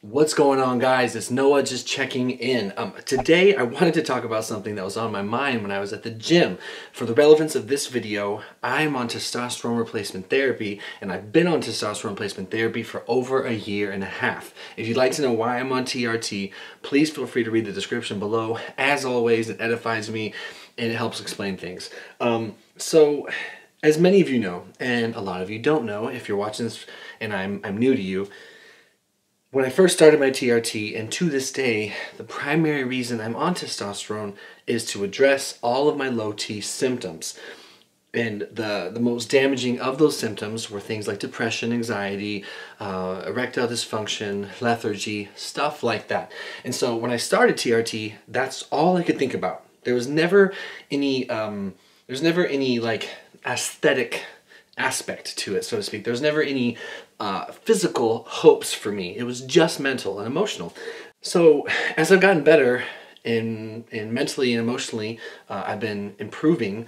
What's going on, guys? It's Noah just checking in. Today I wanted to talk about something that was on my mind when I was at the gym. For the relevance of this video, I'm on testosterone replacement therapy, and I've been on testosterone replacement therapy for over a year and a half. If you'd like to know why I'm on TRT, please feel free to read the description below. As always, it edifies me and it helps explain things. So, as many of you know, and a lot of you don't know, if you're watching this and I'm new to you, when I first started my TRT, and to this day, the primary reason I'm on testosterone is to address all of my low T symptoms. And the most damaging of those symptoms were things like depression, anxiety, erectile dysfunction, lethargy, stuff like that. And so when I started TRT, that's all I could think about. There was never any, like aesthetic aspect to it, so to speak. There was never any physical hopes for me. It was just mental and emotional. So as I've gotten better in mentally and emotionally, I've been improving,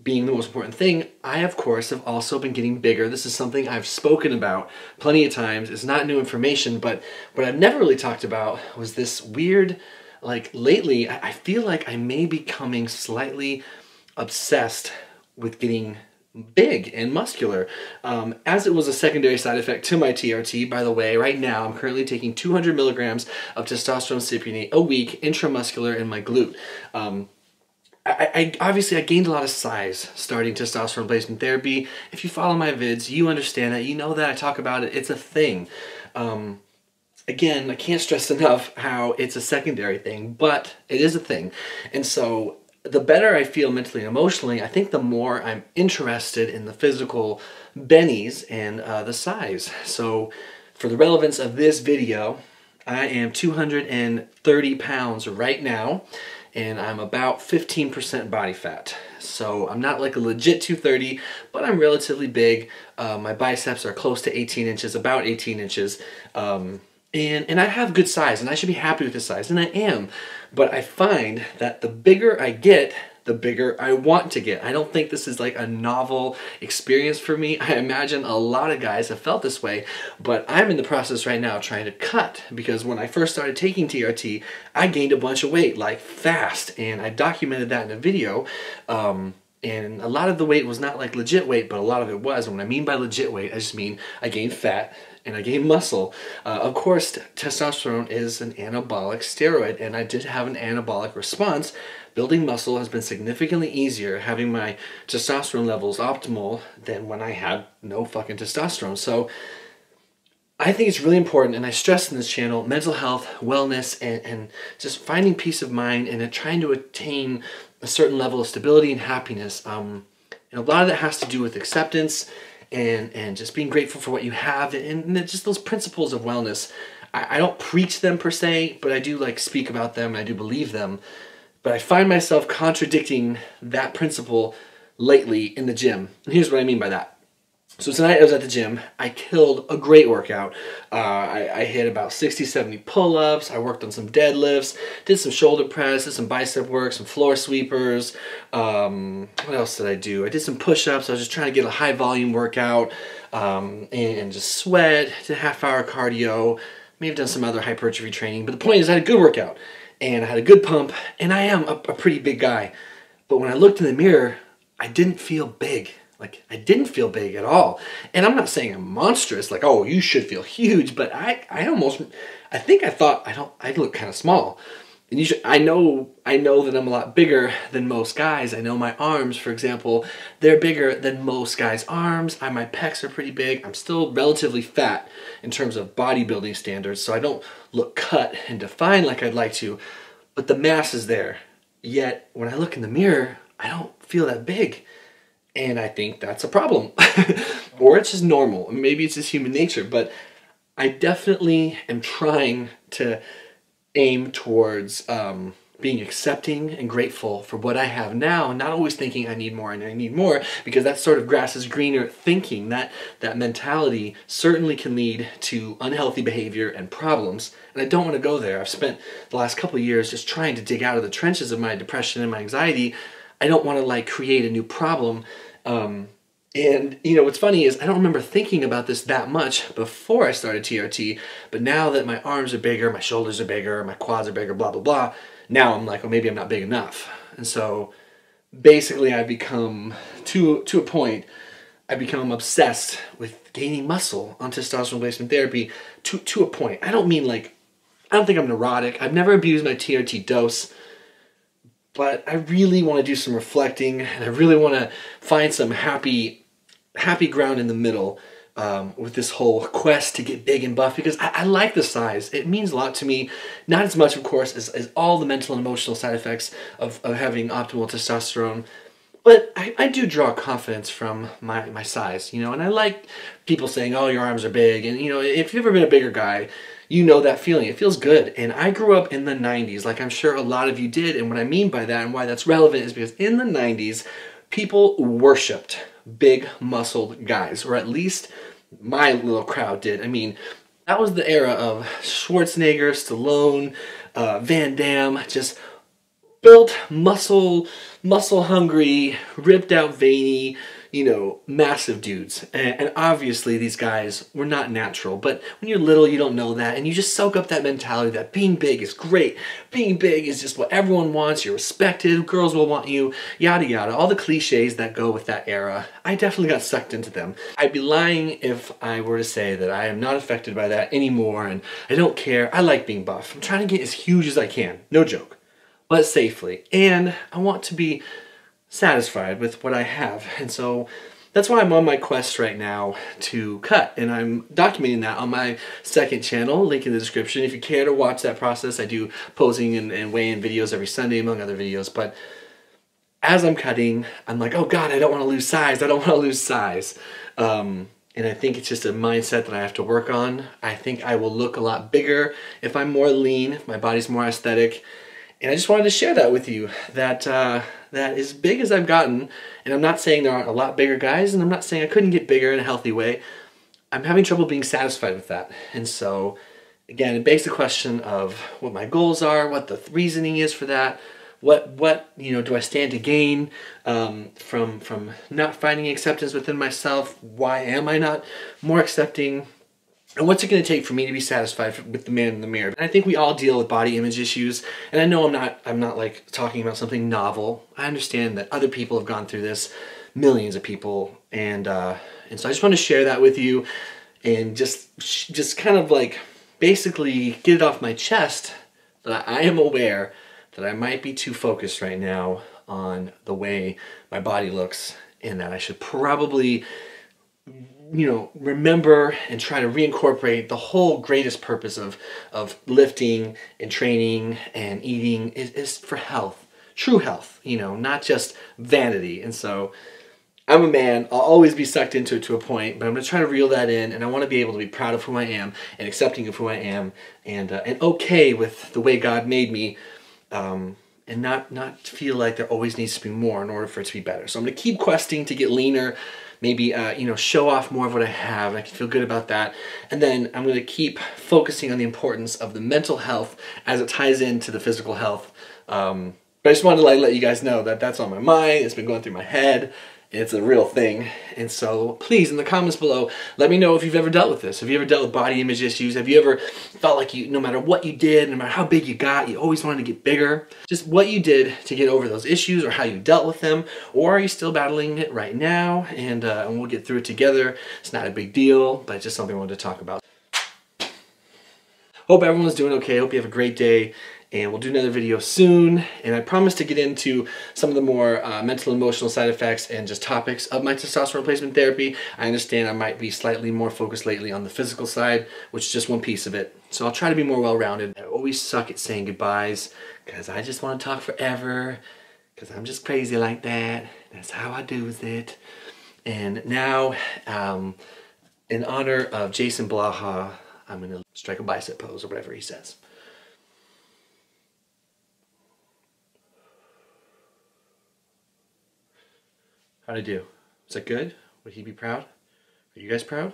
being the most important thing. I, of course, have also been getting bigger. This is something I've spoken about plenty of times. It's not new information, but what I've never really talked about was this weird, like lately, I feel like I may be becoming slightly obsessed with getting big and muscular, as it was a secondary side effect to my TRT. By the way, right now I'm currently taking 200 milligrams of testosterone cypionate a week, intramuscular, in my glute. I obviously I gained a lot of size starting testosterone replacement therapy. If you follow my vids, you understand that. You know that I talk about it. It's a thing. Again, I can't stress enough how it's a secondary thing, but it is a thing. And so the better I feel mentally and emotionally, I think the more I'm interested in the physical bennies and the size. So for the relevance of this video, I am 230 pounds right now, and I'm about 15% body fat. So I'm not like a legit 230, but I'm relatively big. My biceps are close to 18 inches, about 18 inches. And I have good size, and I should be happy with this size, and I am. But I find that the bigger I get, the bigger I want to get. I don't think this is like a novel experience for me. I imagine a lot of guys have felt this way, but I'm in the process right now trying to cut, because when I first started taking TRT, I gained a bunch of weight, like fast, and I documented that in a video. And a lot of the weight was not like legit weight, but a lot of it was. And when I mean by legit weight, I just mean I gained fat and I gained muscle. Of course, testosterone is an anabolic steroid, and I did have an anabolic response. Building muscle has been significantly easier, having my testosterone levels optimal, than when I had no fucking testosterone. So I think it's really important, and I stress in this channel, mental health, wellness, and just finding peace of mind and trying to attain a certain level of stability and happiness. And a lot of that has to do with acceptance and just being grateful for what you have, and just those principles of wellness. I don't preach them per se, but I do like speak about them, and I do believe them. But I find myself contradicting that principle lately in the gym. And here's what I mean by that. So tonight I was at the gym. I killed a great workout. I hit about 60, 70 pull-ups. I worked on some deadlifts, did some shoulder press, did some bicep work, some floor sweepers. What else did I do? I did some push-ups. I was just trying to get a high volume workout, and just sweat, did a half-hour cardio, maybe done some other hypertrophy training. But the point is I had a good workout, and I had a good pump, and I am a pretty big guy. But when I looked in the mirror, I didn't feel big. Like, I didn't feel big at all. And I'm not saying I'm monstrous, like, oh, you should feel huge, but I think I thought I look kind of small. And I know that I'm a lot bigger than most guys. I know my arms, for example, they're bigger than most guys' arms. My pecs are pretty big. I'm still relatively fat in terms of bodybuilding standards, so I don't look cut and defined like I'd like to, but the mass is there. Yet, when I look in the mirror, I don't feel that big. And I think that's a problem. Or it's just normal. Maybe it's just human nature. But I definitely am trying to aim towards being accepting and grateful for what I have now, and not always thinking I need more and I need more, because that sort of grass is greener thinking. That mentality certainly can lead to unhealthy behavior and problems. And I don't want to go there. I've spent the last couple of years just trying to dig out of the trenches of my depression and my anxiety. I don't want to like create a new problem And you know, what's funny is I don't remember thinking about this that much before I started TRT, but now that my arms are bigger, my shoulders are bigger, my quads are bigger, blah, blah, blah, now I'm like, well, maybe I'm not big enough. And so basically I've become, to a point, I've become obsessed with gaining muscle on testosterone replacement therapy to a point. I don't mean like, I don't think I'm neurotic. I've never abused my TRT dose, but I really want to do some reflecting, and I really want to find some happy ground in the middle with this whole quest to get big and buff, because I like the size. It means a lot to me. Not as much, of course, as all the mental and emotional side effects of having optimal testosterone. But I do draw confidence from my size, you know, and I like people saying, oh, your arms are big. And, you know, if you've ever been a bigger guy, you know that feeling. It feels good. And I grew up in the 90s, like I'm sure a lot of you did. And what I mean by that and why that's relevant is because in the 90s, people worshipped big muscled guys, or at least my little crowd did. I mean, that was the era of Schwarzenegger, Stallone, Van Damme, just built, muscle hungry, ripped out, veiny, you know, massive dudes. And obviously these guys were not natural, but when you're little, you don't know that, and you just soak up that mentality that being big is great. Being big is just what everyone wants. You're respected, girls will want you, yada yada. All the cliches that go with that era, I definitely got sucked into them. I'd be lying if I were to say that I am not affected by that anymore, and I don't care. I like being buff. I'm trying to get as huge as I can, no joke, but safely. And I want to be satisfied with what I have. And so that's why I'm on my quest right now to cut. And I'm documenting that on my second channel, link in the description. If you care to watch that process, I do posing and weigh-in videos every Sunday, among other videos. But as I'm cutting, I'm like, oh God, I don't want to lose size. I don't want to lose size. And I think it's just a mindset that I have to work on. I think I will look a lot bigger if I'm more lean, if my body's more aesthetic. And I just wanted to share that with you, that that as big as I've gotten, and I'm not saying there aren't a lot bigger guys, and I'm not saying I couldn't get bigger in a healthy way, I'm having trouble being satisfied with that. And so, again, it begs the question of what my goals are, what the reasoning is for that, what you know, do I stand to gain from not finding acceptance within myself? Why am I not more accepting? And what's it going to take for me to be satisfied with the man in the mirror? And I think we all deal with body image issues. And I know I'm not like talking about something novel. I understand that other people have gone through this, millions of people. And so I just want to share that with you and just kind of like basically get it off my chest that I am aware that I might be too focused right now on the way my body looks, and that I should probably, you know, remember and try to reincorporate the whole greatest purpose of lifting and training and eating is for health, true health, you know, not just vanity. And so I'm a man, I'll always be sucked into it to a point, but I'm going to try to reel that in, and I want to be able to be proud of who I am and accepting of who I am, and okay with the way God made me, and not feel like there always needs to be more in order for it to be better. So I'm going to keep questing to get leaner, maybe you know, show off more of what I have, and I can feel good about that. And then I'm going to keep focusing on the importance of the mental health as it ties into the physical health. But I just wanted to let you guys know that that's on my mind. It's been going through my head. It's a real thing. And so please, in the comments below, let me know if you've ever dealt with this. Have you ever dealt with body image issues? Have you ever felt like no matter what you did, no matter how big you got, you always wanted to get bigger? Just what you did to get over those issues, or how you dealt with them, or are you still battling it right now? And we'll get through it together. It's not a big deal, but it's just something I wanted to talk about. Hope everyone's doing okay. Hope you have a great day. And we'll do another video soon. And I promise to get into some of the more mental and emotional side effects and just topics of my testosterone replacement therapy. I understand I might be slightly more focused lately on the physical side, which is just one piece of it. So I'll try to be more well-rounded. I always suck at saying goodbyes because I just want to talk forever, because I'm just crazy like that. That's how I do it. And now, in honor of Jason Blaha, I'm going to strike a bicep pose, or whatever he says. How'd I do? Is that good? Would he be proud? Are you guys proud?